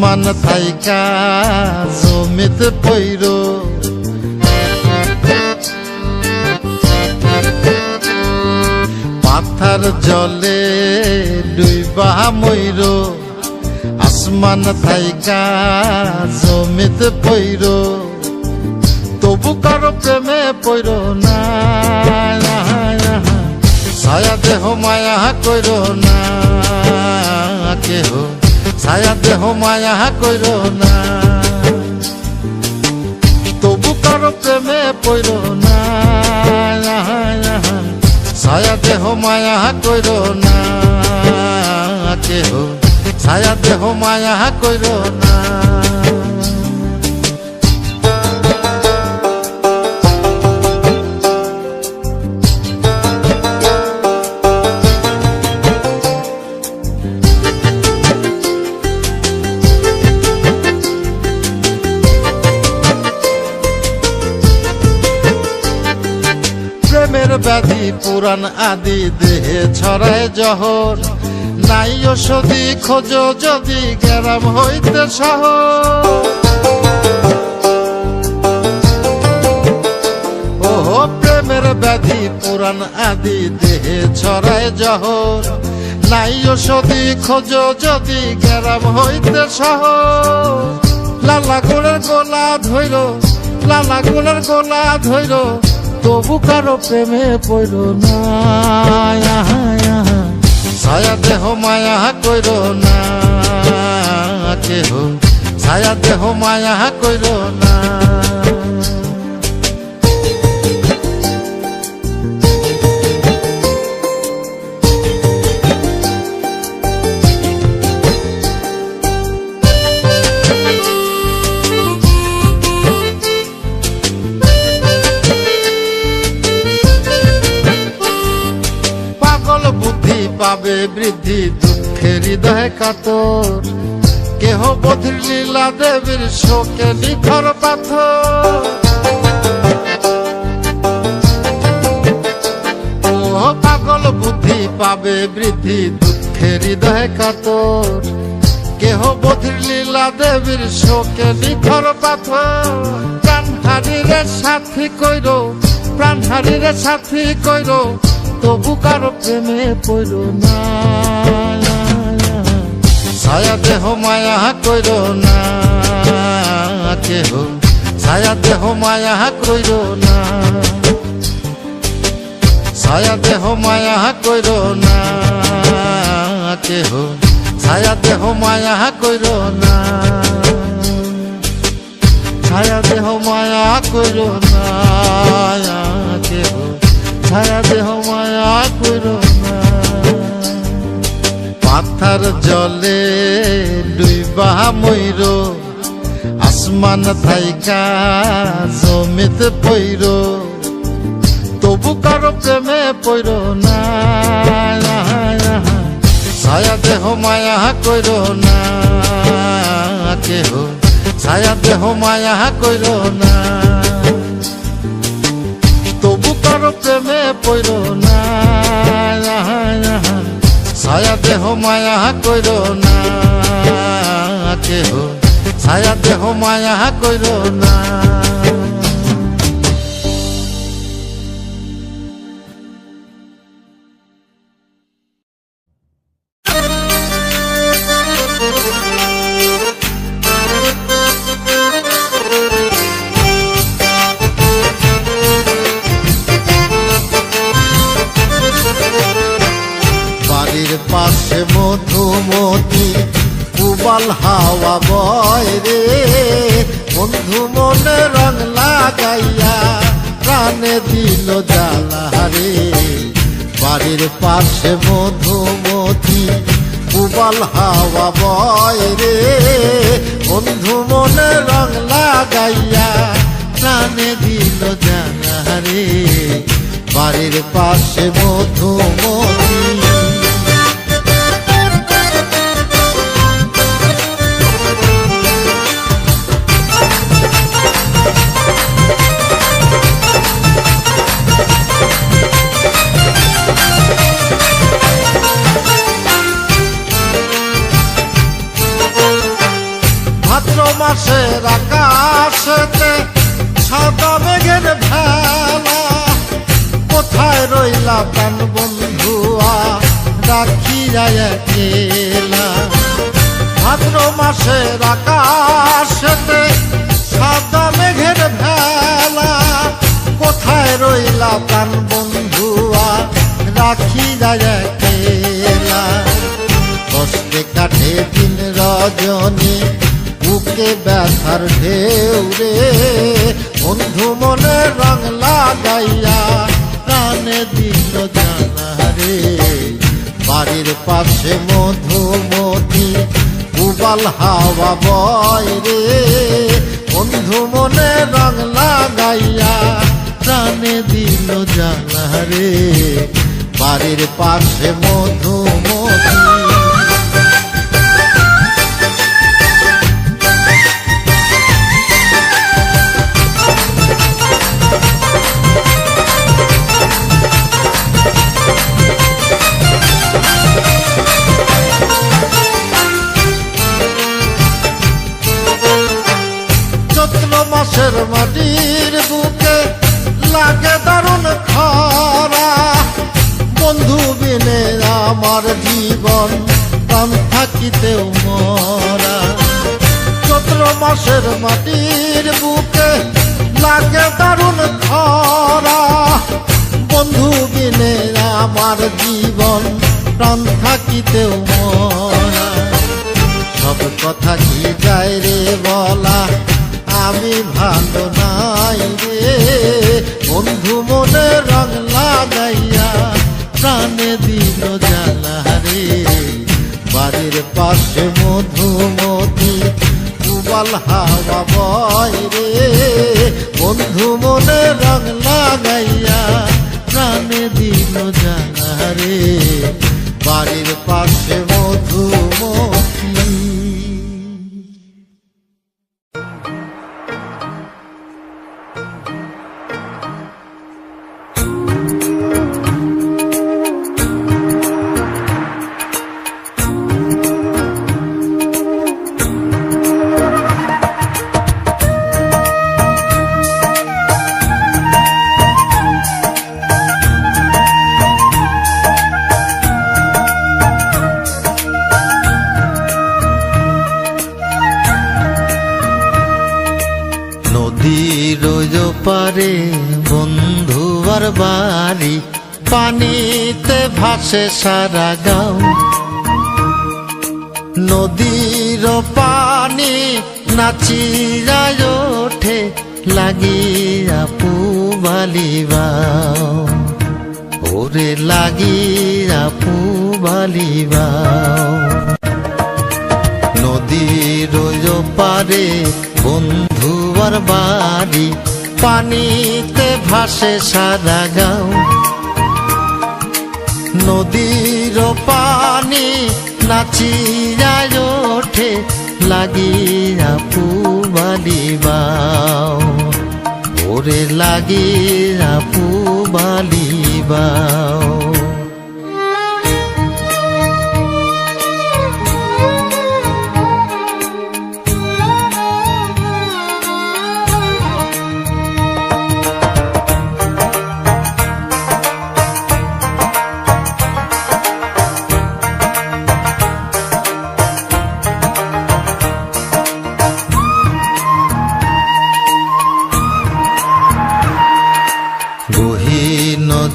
আসমান থাইকা জমিতে পইরো পাথার জলে ডুইবা মইরো আসমান থাইকা জমিতে পইরো তবু কারো প্রেমে পইরো না ছায়া দেহ মায়া কইরো না কেহ ছায়া দেহ মায়া কইরো না তবু কারো প্রেমে পইরো না ছায়া দেহ মায়া কইরো না কেহ ছায়া দেহ মায়া কইরো না প্রেমের ব্যাধি পুরাণ আদি দেহে ছড়ায় জহর নাই ওষুধি খোঁজো যদি গেরাম হইতে শহর ও প্রেমের ব্যাধি পুরাণ আদি দেহে ছড়ায় জহর নাই ওষুধি খোঁজো যদি গেরাম হইতে শহর লালা গোলের গোলা ধইর লালা গোলের গোলা ধইর তবু কারো প্রেমে পইরো না ছায়া দেহ মায়া কইরো না কেহ ছায়া দেহ মায়া কইরো না পাবে বৃদ্ধি দুঃখের হৃদয় কাতর কেহ বধির লীলা দেবীর শোকে নিথর পাথর ও পাগল বুদ্ধি পাবে বৃদ্ধি দুঃখের হৃদয় কাতর কেহ বধির লীলা দেবীর শোকে নিথর পাথর প্রাণহারীরে সাথী কইরো প্রাণহারীরে সাথী কইরো তবু কারো প্রেমে পইরো না ছায়া দেহ মায়া কইরো না কেহ ছায়া দেহ মায়া কইরো না ছায়া দেহ মায়া কইরো না কেহ ছায়া দেহ মায়া কইরো না ছায়া দেহ মায়া কইরো না কেহ ছায়া দেহ মায়া কইরো না পাথার জলে ডুইবা মইরো আসমান থাইকা জমিতে পইরো তবু কারো প্রেমে পইরো না ছায়া দেহ মায়া কইরো না কেহ ছায়া দেহ মায়া কইরো না তবু কারো প্রেমে পইরো না ছায়া দেহ মায়া কইরো না কেহ ছায়া দেহ মায়া কইরো না পাশে মধুমতি উবাল হাওয়া বয় রে বন্ধু মনে রং লাগাইয়া প্রাণে দিল জ্বালা রে বাড়ির পাশে মধুমতি উবাল হাওয়া বয় রে বন্ধু মনে রং লাগাইয়া প্রাণে দিল জ্বালা রে বাড়ির পাশে মধুমতি মাসের আকাশেতে সাদা মেঘের ভেলা, কোথায় রইলা প্রাণ বন্ধুয়া রাখিয়া একলা। ভাদ্র মাসের আকাশেতে সাদা মেঘের ভেলা, কোথায় রইলা প্রাণ বন্ধুয়া রাখিয়া একলা। কষ্টে কাটে দিন রজনী বুকে ব্যথার ঢেউ রে, বন্ধু মনে রং লাগাইয়া প্রাণে দিল জানা রে। বাড়ির পাশে মধুমতি উবাল হাওয়া বয় রে, বন্ধু মনে রং লাগাইয়া প্রাণে দিল জানা রে। বাড়ির পাশে মধুমতি মাসের মাটির বুকে লাগে দারুণ খরা, বন্ধু বিনে আমার জীবন প্রাণ থাকিতেও মরা। চৈত্র মাসের মাটির বুকে লাগে দারুণ খরা, বন্ধু বিনে আমার জীবন প্রাণ থাকিতেও মরা। সব কথা কি যায় রে বলা, আমি ভালো নাই রে, বন্ধু মনে রং লাগাইয়া প্রাণে দিল জ্বালা রে। বাড়ির পাশে মধুমতি উবাল হাওয়া বয় রে, বন্ধু মনে রং লাগাইয়া প্রাণে দিল জ্বালা রে। বাড়ির পাশে মধুমতি। পারে বন্ধুয়ার বাড়ি, পানিতে ভাসে সারা গাঁও। নদীর পানি নাচিয়া ওঠে লাগিয়া পুবালিবাও, ওরে লাগিয়া পুবালিবাও। নদীর পারে বন্ধুয়ার বাড়ি, পানিতে ভাসে সারা গাঁও। নদীর পানি নাচিয়া ওঠে লাগিয়া পুবালিবাও, ওরে লাগিয়া পুবালিবাও।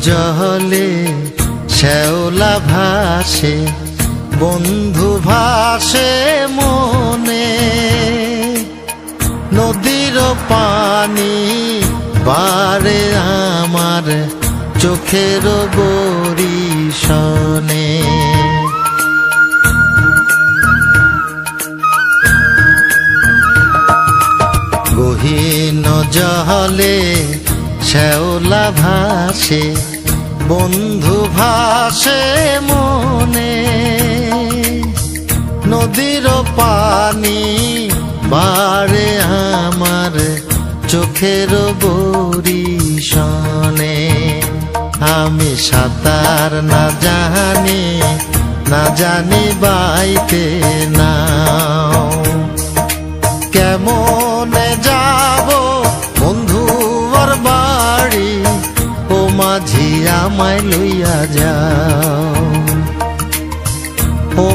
জলে শ্যাওলা ভাসে, বন্ধু ভাসে মনে। নদীর পানি বারে আমার চোখের বরিশনে। গহীন জলে শ্যাওলা ভাসে, বন্ধু ভাসে মনে। নদীর পানি বারে আমার চোখের বরিশনে। আমি সাঁতার না জানি বাইতে নাও,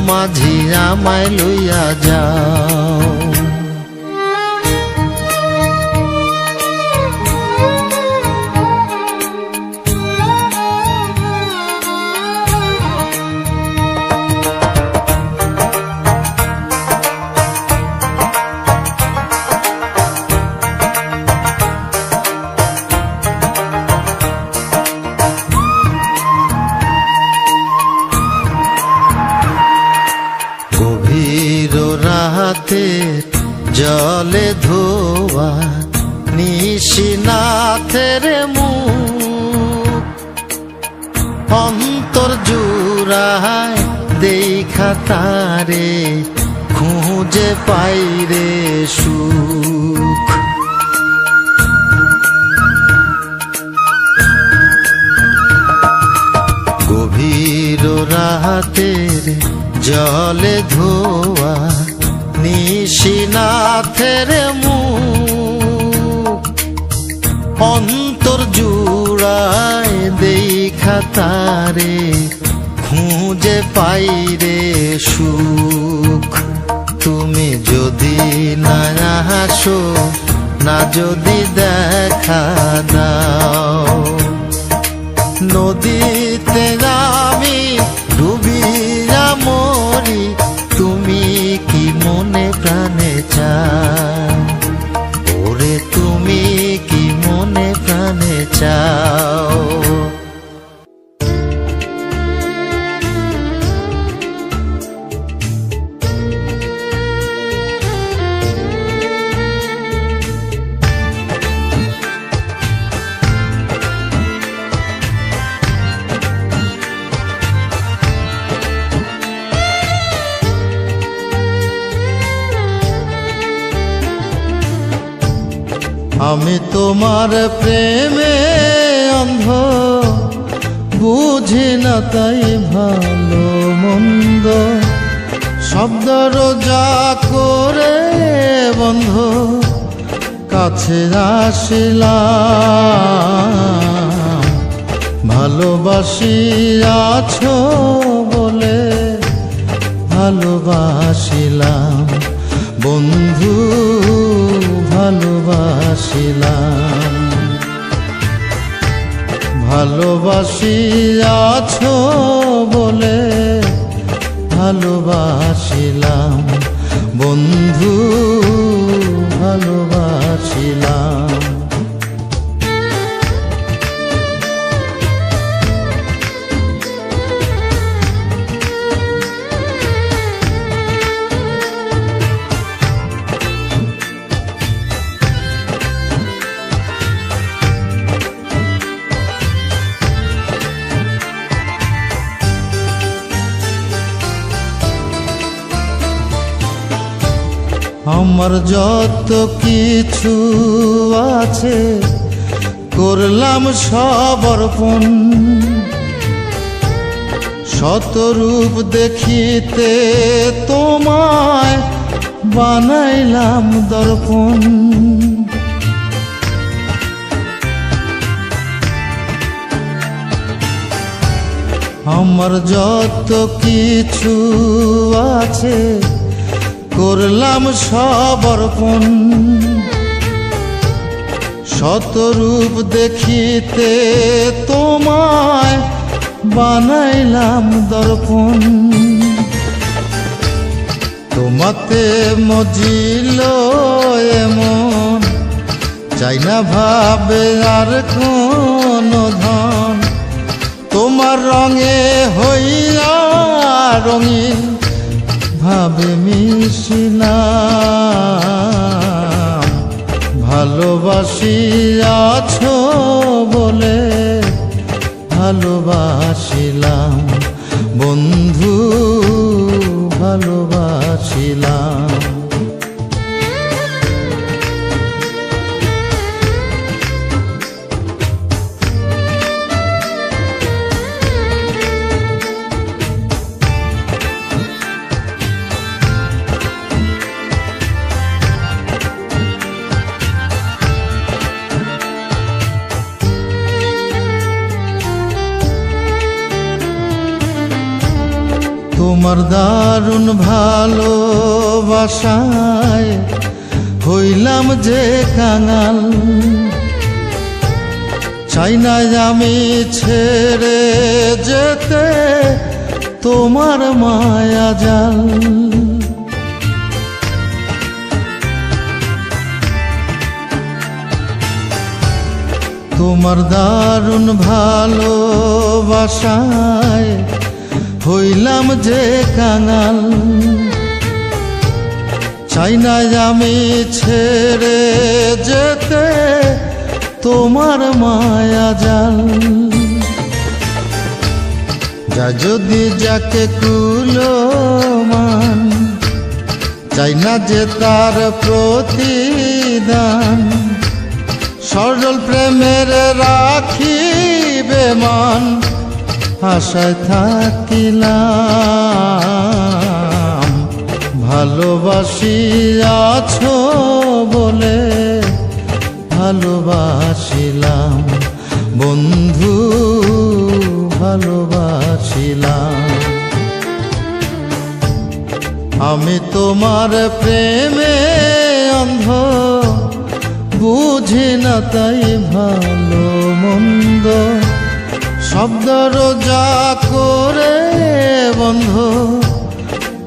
মাঝি আমায় লইয়া যাও। গভীর রাতে জলে ধোয়া নিশিনাথের মুখ, অন্তর জুড়ায় দেখা তারে খুঁজে পাই রে সুখ। গভীর রাতের জলে ধোয়া নিশিনাথের মুখ, অন্তর জুড়ায় দেখা তারে খুঁজে পাই রে সুখ। তুমি যদি না আসো, না যদি দেখা দাও, নদীতে আমি ডুবিয়া মরি, তুমি কি মনে প্রাণে চাও? ওরে তুমি কি মনে প্রাণে চাও? আমি তোমার প্রেমে অন্ধ, বুঝি না তাই ভালো মন্দ, শব্দর যা করে বন্ধ কাছে আসিলাম। ভালোবাসি আছো বলে ভালোবাসিলাম বন্ধু, ভালোবাসিলাম। ভালোবাসি আছো বলে ভালোবাসিলাম বন্ধু, ভালোবাসিলাম। আমার যত কিছু আছে করলাম সব অর্পণ, শতরূপ দেখিতে তোমায় বানাইলাম দর্পণ। আমার যত কিছু আছে করলাম সব অর্পণ, শতরূপ দেখিতে তোমায় বানাইলাম দর্পণ। তোমাতে মজিল এমন, চাই না ভাবে আর কোন ধন, তোমার রঙে হইয়া রঙিন ভাবে মিশিলাম। ভালোবাসি আছো বলে ভালোবাসিলাম বন্ধু, ভালোবাসিলাম। তোমার দারুণ ভালোবাসায় হইলাম যে কাঙাল, চাই না আমি ছেড়ে যেতে তোমার মায়া জাল। তোমার দারুণ ভালোবাসায় হইলাম যে কাঙাল, চাই না আমি ছেড়ে যেতে তোমার মায়া জাল। যা যদি যাকে কুলমান, চাই না যে তার প্রতিদান, সরল প্রেমের রাখিবে মান, আশায় থাকিলাম। ভালোবাসিয়াছ বলে ভালোবাসিলাম বন্ধু, ভালোবাসিলাম। আমি তোমার প্রেমে অন্ধ, বুঝি না তাই ভালো মন্দ, শব্দ রোজা করে বন্ধ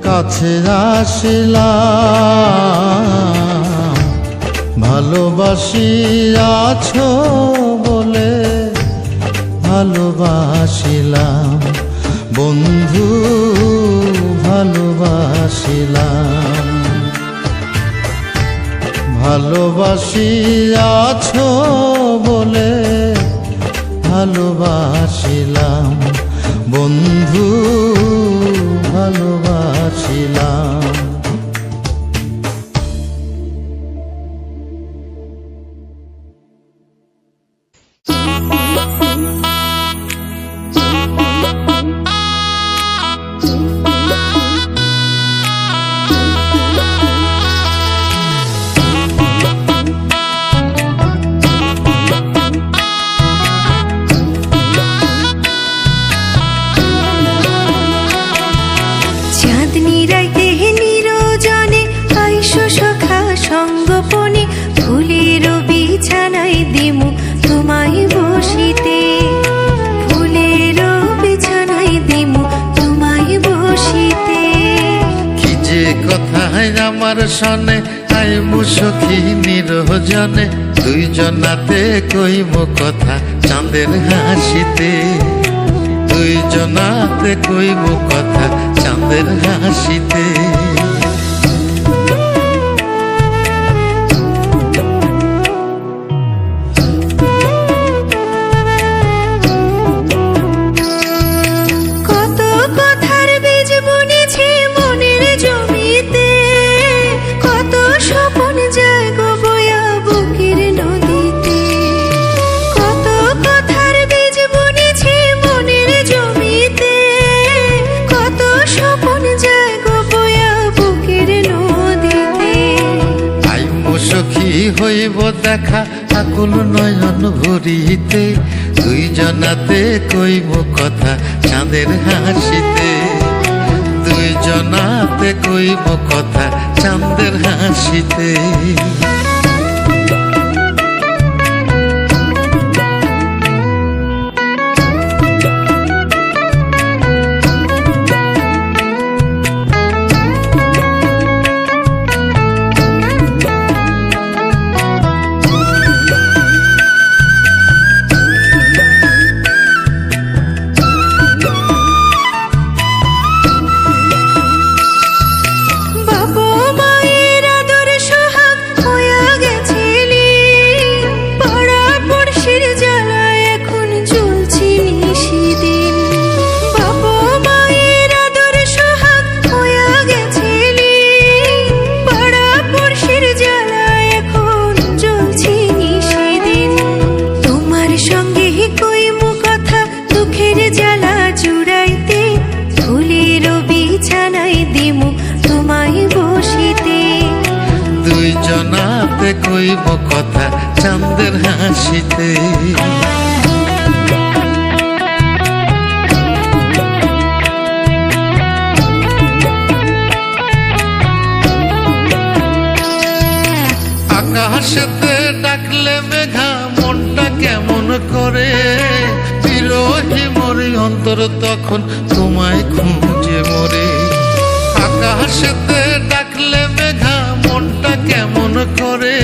কাছে আসিলাম। ভালোবাসিয়াছ বলে ভালোবাসিলাম বন্ধু, ভালোবাসিলাম। ভালোবাসিয়াছ বলে ভালোবাসিলাম বন্ধু, ভালোবাসিলাম। আমার সনে আইমু সখী নিরজনে, দুইজনাতে কইব কথা চাঁদের হাসিতে। দুইজনাতে কইব কথা চাঁদের হাসিতে। হইব দেখা আকুল নয়ন ভরিতে, দুইজনাতে কইব কথা চাঁদের হাসিতে। দুইজনাতে কইব কথা চাঁদের হাসিতে। দুইজনাতে কইব কথা চাঁদের হাসিতে। আকাশেতে ডাকলে মেঘা মনটা কেমন করে, বিরহী মরি অন্তর তখন তোমায় খুঁজে মরে। আকাশেতে ডাকলে মেঘা মনটা কেমন করে,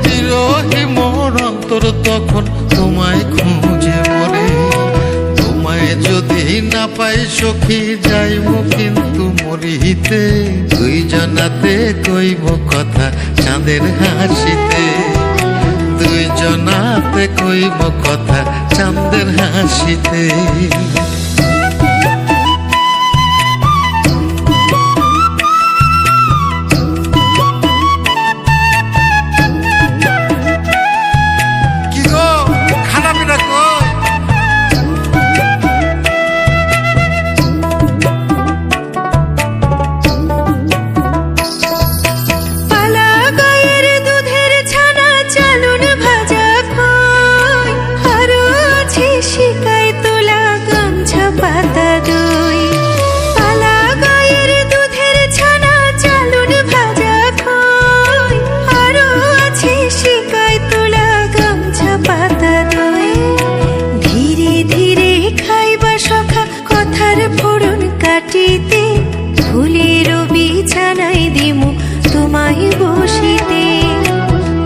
বিরহী মোর অন্তর তখন তোমায় খুঁজে মরে। তোমায় যদি না পাই সখী যাইব কিন্তু মরিতে, দুইজনাতে কইব কথা চাঁদের হাসিতে, দুইজনাতে কইব কথা চাঁদের হাসিতে। ফুলেরও বিছানায় দিমু তোমায় বসিতে,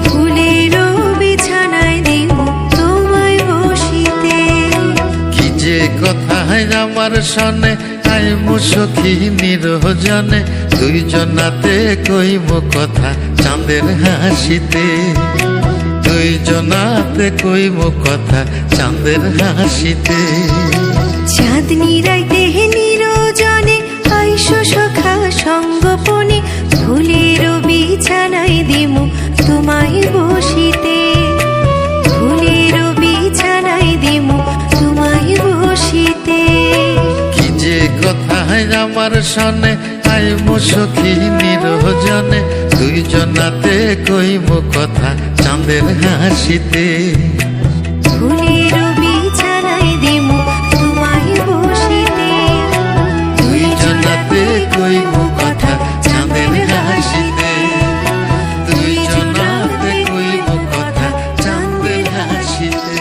ফুলেরও বিছানায় দিমু তোমায় বসিতে। কি যে কথায় আমার সনে আইমু সখী নিরজনে, দুইজনাতে কইব কথা চাঁদের হাসিতে, দুইজনাতে কইব কথা চাঁদের হাসিতে। চাঁদনি রাইতে নিরজনে আইসো সখা সঙ্গপনে, ফুলেরও বিছানায় দিমু তোমায় বসিতে, ফুলেরও বিছানায় দিমু তোমায় বসিতে। কি যে কথায় আমার সনে আইমু সখী নিরজনে, দুইজনাতে কইব কথা চাঁদের হাসিতে, ফুলেরও বিছানায় দিমু তোমায় বসিতে, দুইজনাতে কইব কথা চাঁদের হাসিতে, দুইজনাতে কইব কথা চাঁদের হাসিতে।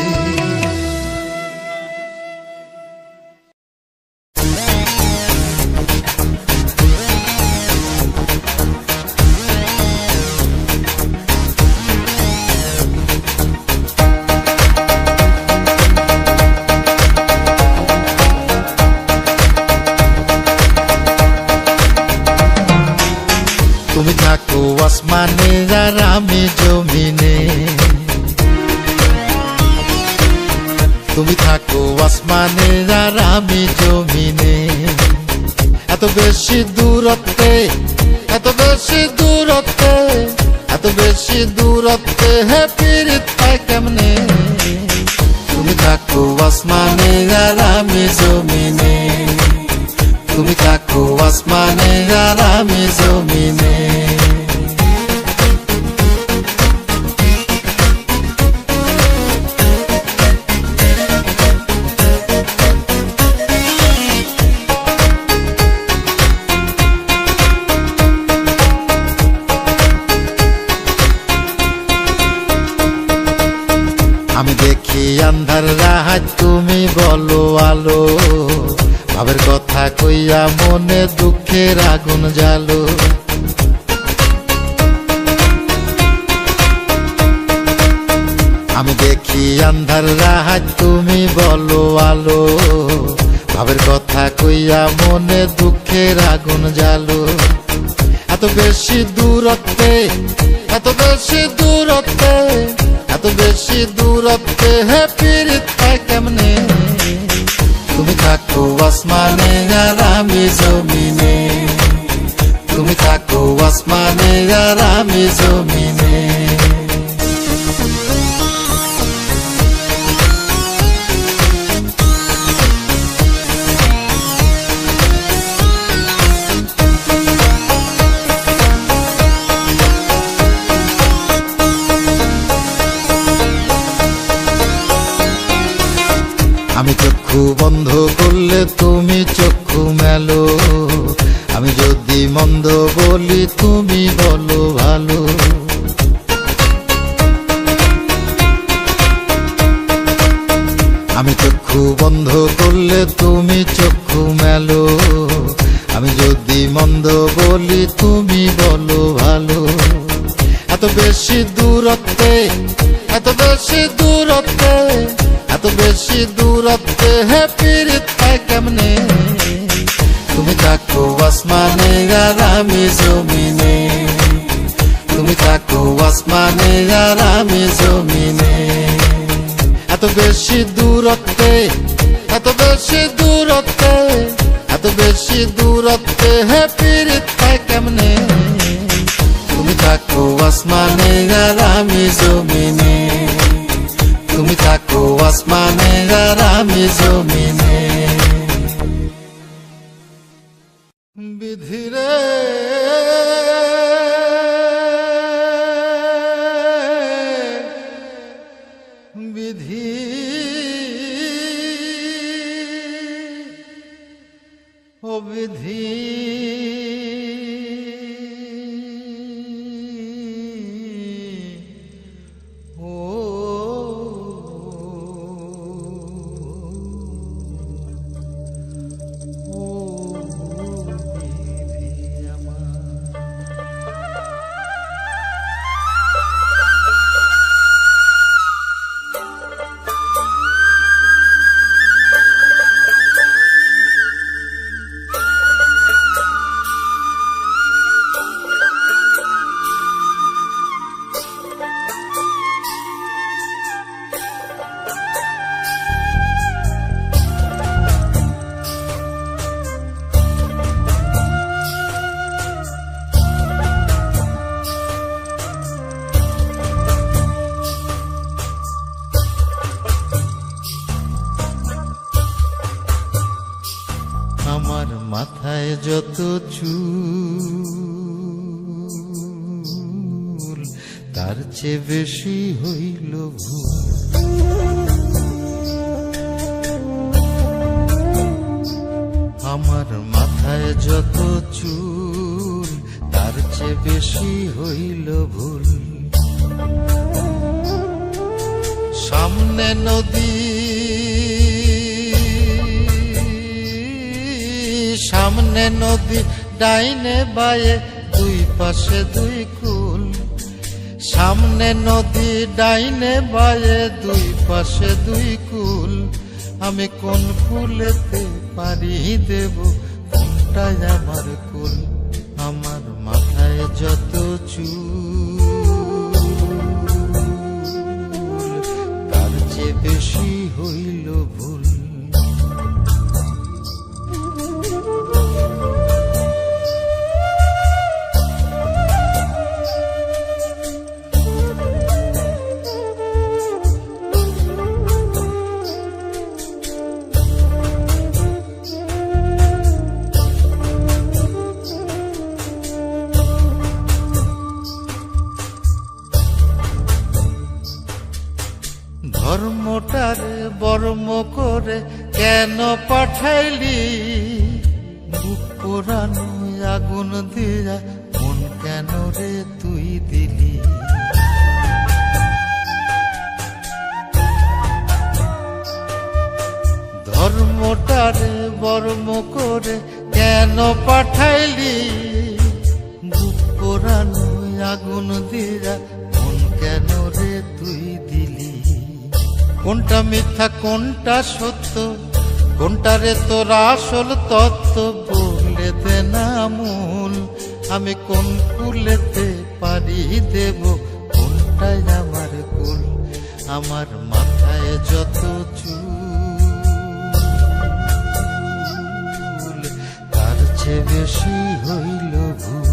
তুমি থাকো আসমানে আর আমি জমিনে, তুমি থাকো আসমানে আর আমি জমিনে। এত বেশি দূরত্বে, এত বেশি দূরত্বে, এত বেশি দূরত্বে হে পীড়িত পায় কেমনে। তুমি থাকো আসমানে আর আমি জমিনে, তুমি থাকো আসমানে আর আমি জমিনে। আমি দেখি আন্ধার রাত তুমি বলো আলো, ভাবের কথা কইয়া মনে দুঃখের আগুন জ্বালো। আমি দেখি আন্ধার রাত তুমি বলো আলো, ভাবের কথা কইয়া মনে দুঃখের আগুন জ্বালো। এত বেশি দূরত্বে, এত বেশি দূরত্বে, এত বেশি দূরত্বে হে পীড়িত পায় কেমনে। তুমি থাকো আসমানে আর আমি জমিনে, তুমি থাকো আসমানে আর আমি জমিনে। আমি চক্ষু বন্ধ করলে তুমি চক্ষু মেলো, আমি যদি মন্দ বলি তুমি বলো ভালো। বেশি দূরত্বে, এত বেশি দূরত্বে, এত বেশি দূরত্বে হে পীড়িত পায় কেমনে? তুমি থাকো আসমানে আর আমি জমিনে, তুমি থাকো আসমানে আর আমি জমিনে। এত বেশি দূরত্বে, এত বেশি দূরত্বে, এত বেশি দূরত্বে হে পীড়িত পায় কেমনে? তুমি থাকো আসমানে আর আমি জমিনে, তুমি থাকো আসমানে আর আমি জমিনে। বিধিরে বিধি, ও বিধি আমার মাথায় যত চুল তার চেয়ে বেশি হইল ভুল। আমার মাথায় যত চুল তার চেয়ে বেশি হইল ভুল। সামনে নদী, সামনে নদী, ডাইনে বায়ে দুই পাশে দুই কুল। সামনে নদী, ডাইনে বায়ে দুই পাশে দুই কুল। আমি কোন কুলেতে পারি দেব, কোনটাই আমার কুল? আমার মাথায় যত চুল তার চেয়ে বেশি হইল ভুল। ধর্মটারে বর্ম করে কেন পাঠাইলি? বুক পোড়ানো আগুন দিয়া মন কেন রে তুই দিলি? ধর্মটারে বর্ম করে কেন পাঠাইলি? বুক পোড়ানো আগুন দিয়া মন কেন রে তুই দিলি? কোনটা মিথ্যা কোনটা সত্য, কোনটা রে তোর আসল তত্ত্ব বলে দে না মূল। আমি কোন কুলেতে পারি দেব, কোনটাই আমার কুল? আমার মাথায় যত চুল তার চেয়ে বেশি হইল ভুল।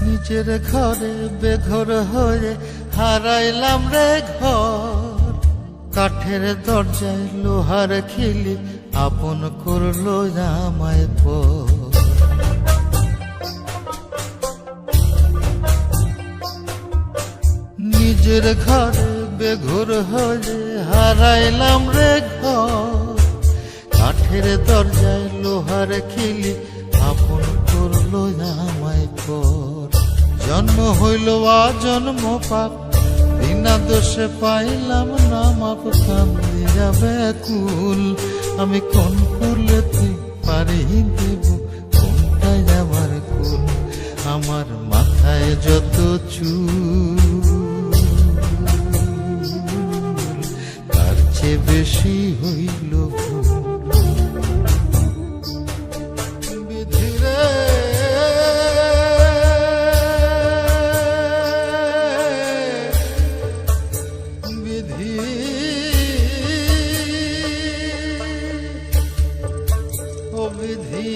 নিজের ঘরে বেঘর হয়ে হারাইলাম রে ঘর। কাঠের দরজায় লোহার খিলি আপন করলো আমায় পর। নিজের ঘরে বেঘর হয়ে হারাইলাম রে ঘর, কাঠের দরজায় লোহার খিলি আপন করলো আমায় পর। জন্ম হইল জন্ম পাপ, বিনা দোষে পাইলাম না মাপ। কান্দি যাবে কুল, আমি কোন ফুলেতে পারি দেব কোনটাই আমার কুল। আমার মাথায় যত চুল তার চেয়ে বেশি হইল ভুল। বিধিরে বিধি ও বিধি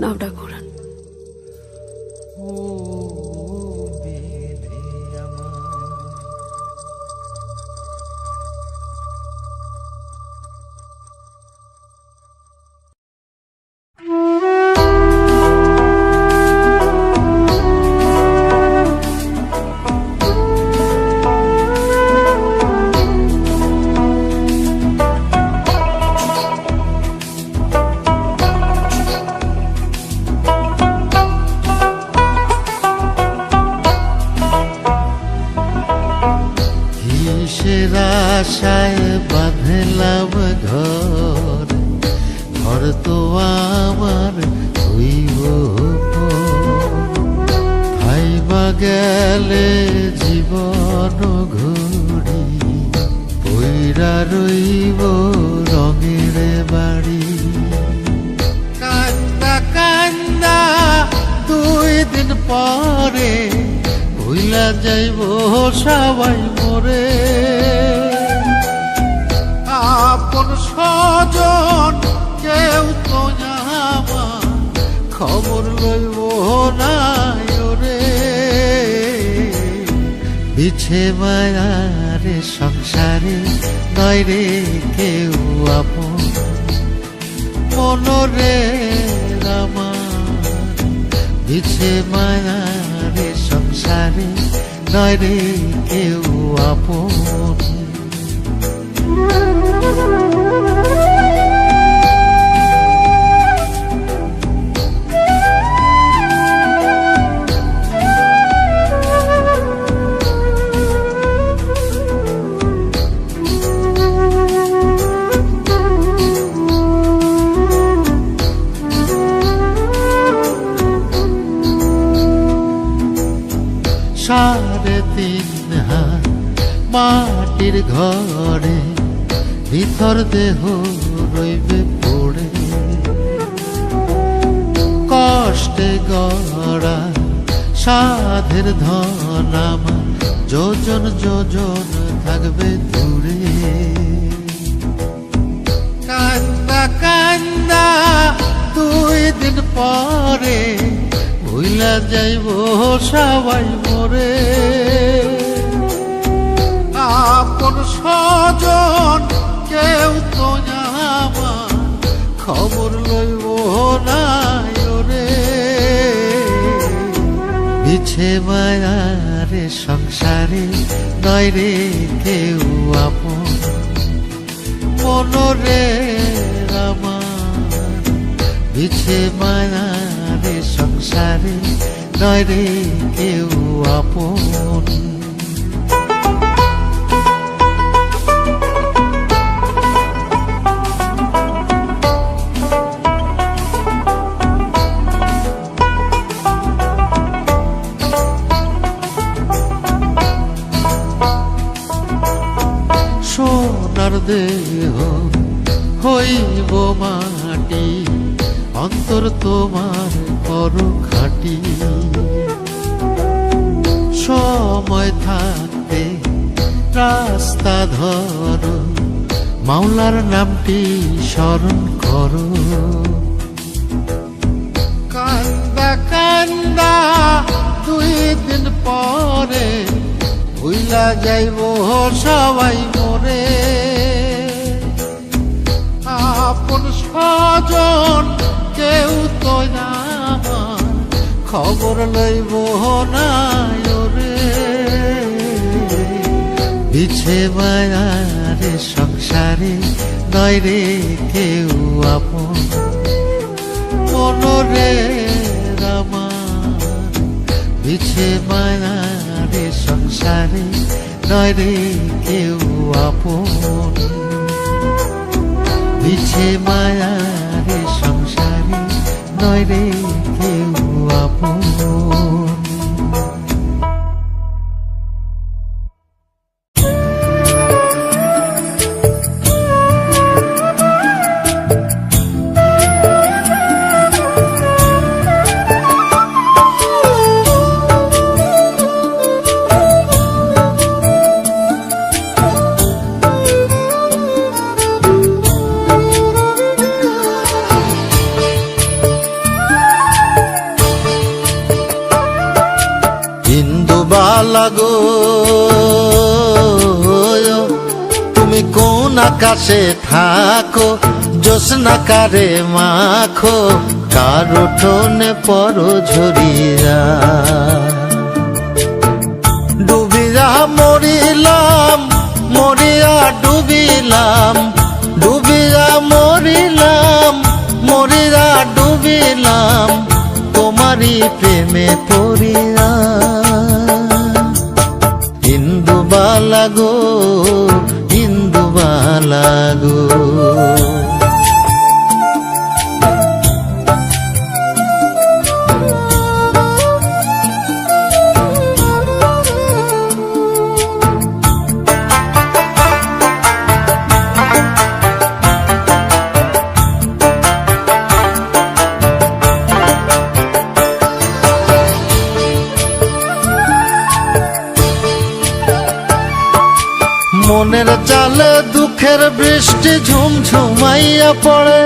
নাওটা ঘোরান। ও বিধি আমার। কিসের আশায় বাঁধলাম ঘর, ঘর তো আমার হইব খাইবা গেলে জীবন ঘড়ি, পইরা রইব রঙের বাড়ি। কান্দা কান্দা 2 দিন পরে ভুইলা যাইব সবাই মরে। আপন স্বজন কেউ তো আমার খবর লইব না ওরে। বিছে মায়ারে সংসারে নয় রে কেউ আপন, মনরে আমার বিছে মায়ারে সংসারে নয় রে কেউ আপন। সাড়ে 3 হাত মাটির ঘরে ভিতর দেহ রইবে পড়ে। কষ্টে গড়া সাধের ধন আমার যোজন যোজন থাকবে দূরে। কান্দা কান্দা 2 দিন পরে ভুইলা যাইব সবাই মরে। আপন স্বজন কেউ তো আমার খবর লইব না ওরে। বিছে মায়ারে সংসারে নয় রে কেউ আপন, মনরে আমার বিছে মায়ারে সংসারে নয় রে কেউ আপন। সোনার দেহ হইব মাটি, অন্তর তোমার করো খাটি। সময় থাকতে রাস্তা ধরো, মাওলার নামটি স্মরণ করো। কান্দা কান্দা 2 দিন পরে ভুইলা যাইব সবাই মরে। আপন স্বজন কেউ তো আমার খবর লইব না রে। বিছে মায়ার সংসারে নয় রে কেউ আপন মনরে আমার। বিছে মায়ার সংসারে নয় রে কেউ আপন। বিছে মায়ার সংসারে নয় রে কেউ আপন। লাগো তুমি কোন আকাশে থাকো, জ্যোৎস্না কারে মাখো, কার উঠোনে পরো ঝরিয়া। ডুবিয়া মরিলাম মরিয়া ডুবিলাম, ডুবিয়া মরিলাম মরিয়া ডুবিলাম, তোমারই প্রেমে পড়িয়া। ইন্দুবালা গো ইন্দুবালা গো, মনের চালে দুঃখের বৃষ্টি ঝুমঝুমাইয়া পড়ে,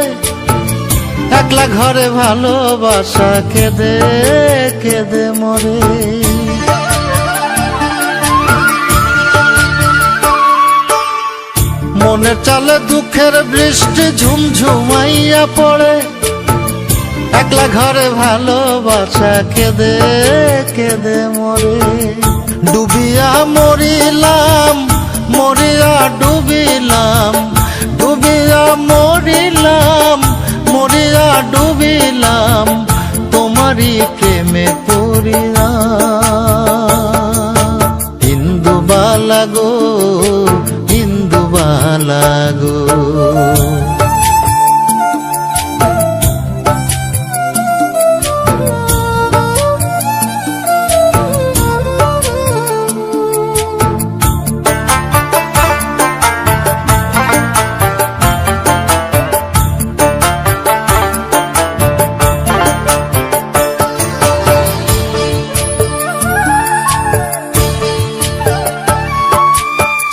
একলা ঘরে ভালোবাসা কেঁদে কেঁদে মরে। মনের চালে দুঃখের বৃষ্টি ঝুমঝুমাইয়া পড়ে, একলা ঘরে ভালোবাসা কেঁদে কেঁদে মরে। ডুবিয়া মরিলাম মরিয়া ডুবিলাম, ডুবিয়া মরিলাম মরিয়া ডুবিলাম, তোমারই প্রেমে পড়িয়া। ইন্দুবালা গো ইন্দুবালা গো,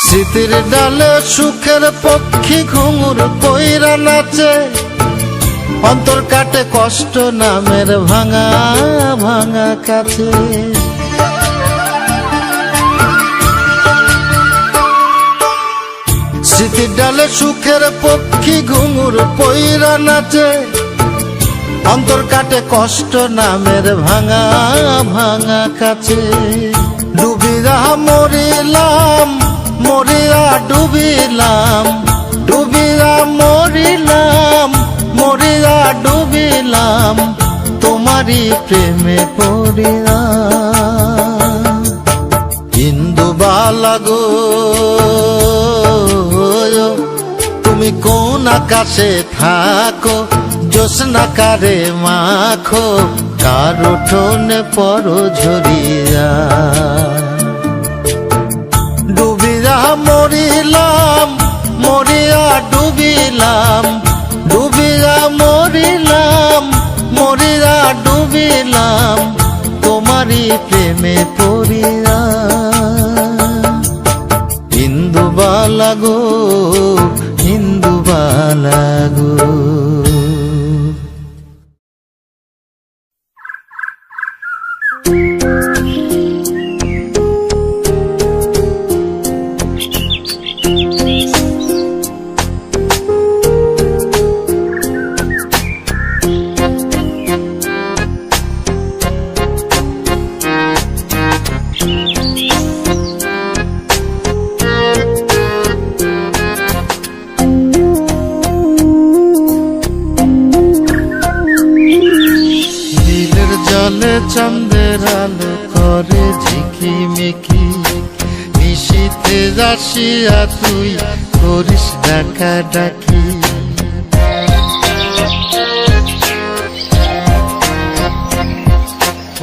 স্মৃতির ডালে সুখের পক্ষী ঘুঙুর কইরা নাচে, অন্তর কাটে কষ্ট নামের ভাঙা ভাঙা কাছে। স্মৃতির ডালে সুখের পক্ষী ঘুঙুর কইরা নাচে, অন্তর কাটে কষ্ট নামের ভাঙা ভাঙা কাছে। ডুবিয়া মরিলাম মরিয়া ডুবিলাম, ডুবিয়া মরিলাম মরিয়া ডুবিলাম, তোমারই প্রেমে পড়িয়া। ইন্দুবালা গো তুমি কোন আকাশে থাকো, জ্যোৎস্না কারে মাখো, কার উঠোনে পরো ঝরিয়া। ডুবিয়া মরিলাম মরিয়া ডুবিলাম, ডুবিয়া মরিলাম মরিয়া ডুবিলাম, তোমারই প্রেমে পড়িয়া। ইন্দুবালা গো ইন্দুবালা গো। চাঁদের আলো করে ঝিকিমিকি, নিশীথে আসিয়া তুই করিস ডাকা ডাকি।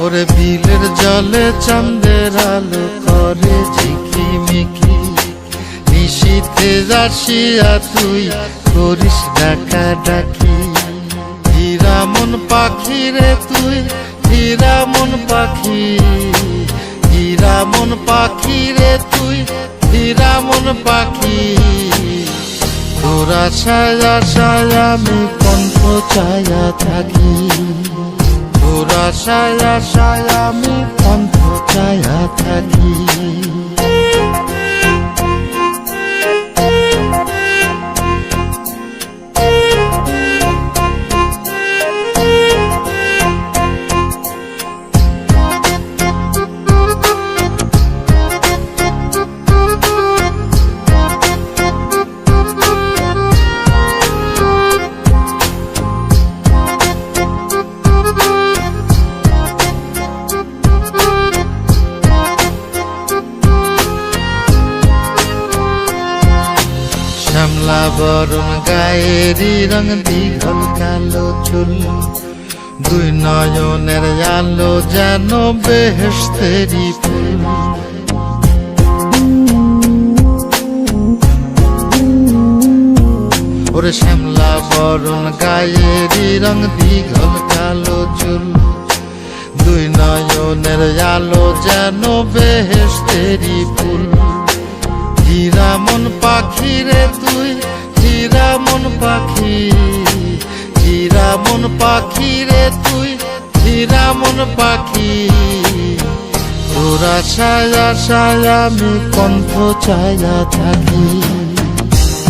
ওরে বিলের জলে চাঁদের আলো করে ঝিকিমিকি, নিশীথে আসিয়া তুই করিস ডাকা ডাকি। হীরা মন পাখি রে তুই, হীরা মন পাখি, হীরা মন পাখি রে তুই, হীরা মন পাখি। তোর আশায় আশায় আমি কণ্ঠ চায়া থাকি, তোর আশায় আশায় আমি কণ্ঠ চায়া থাকি। শ্যামলা বরণ গায়েরি রং দীঘল কালো চুল, দুই নয়নের আলো যেন বেহেশতেরি ফুল। ওরে শ্যামলা বরণ গায়েরি রং দীঘল কালো চুল, দুই নয়নের আলো যেন বেহেশতেরি ফুল। হীরা মন পাখি রে তুই, হীরা মন পাখি, হীরা মন পাখি রে তুই, হীরা মন পাখি। তোর আশায় আশায় আমি কণ্ঠ চায়া থাকি,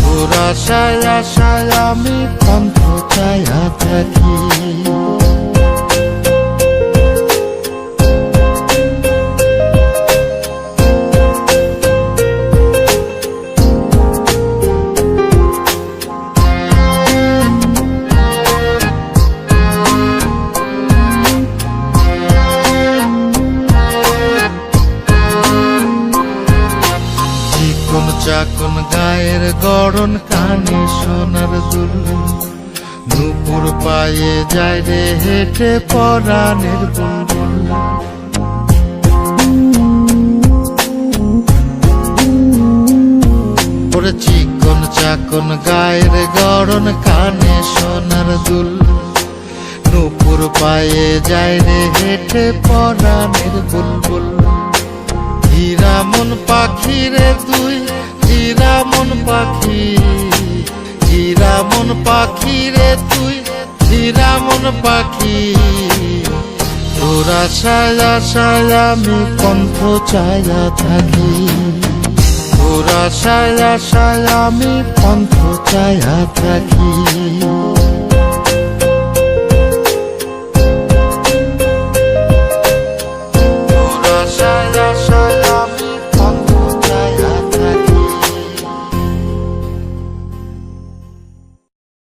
তোর আশায় আশায় আমি কণ্ঠ চায়া থাকি। চাকন গায়ের গড়ন, কানে সোনার দুল, নুপুর পায়ে যায় রে হেঁটে পরাণের বুলবুল। ওরে চিকন চাকন গায়ের গড়ন, কানে সোনার দুল, নুপুর পায়ে যায় রে হেঁটে পরাণের বুলবুল। হীরা মন পাখি রে তুই, হীরা মন পাখি, হীরা মন পাখি রে তুই, হীরা মন পাখি। তোর আশায় আশায় আমি কণ্ঠ চায়া থাকি, তোর আশায় আশায় আমি কণ্ঠ চায়া থাকি।